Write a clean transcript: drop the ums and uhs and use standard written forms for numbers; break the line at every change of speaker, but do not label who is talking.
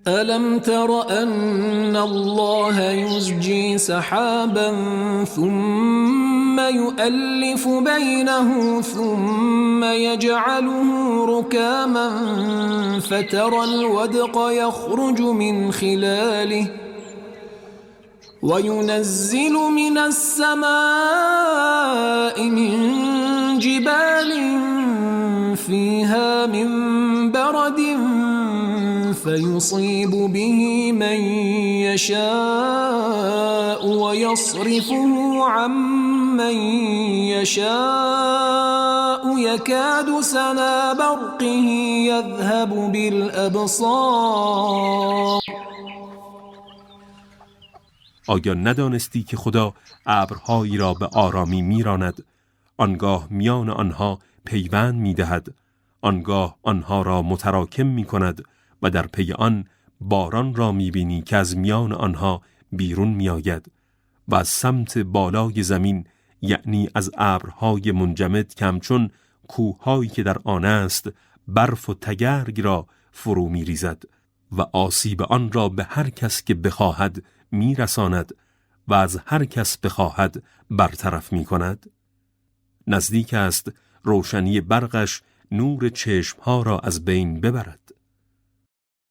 ألم تر أن الله يزجي سحابا ثم يؤلف بينه ثم يجعله ركاما فترى الودق يخرج من خلاله وينزل من السماء من جبال فيها من برد فيصيب به من يشاء ويصرفه عن من يشاء يكاد سنا برقه يذهب بالأبصار.
آیا ندانستی که خدا ابرهایی را به آرامی میراند، آنگاه میان آنها پیوند میدهد، آنگاه آنها را متراکم میکند و در پی آن باران را میبینی که از میان آنها بیرون میآید و از سمت بالای زمین، یعنی از ابرهای منجمد که همچون کوههایی که در آن است برف و تگرگ را فرو میریزد و آسیب آن را به هر کس که بخواهد میرساند و از هر کس بخواهد برطرف میکند. نزدیک است روشنی برقش نور چشمها را از بین ببرد.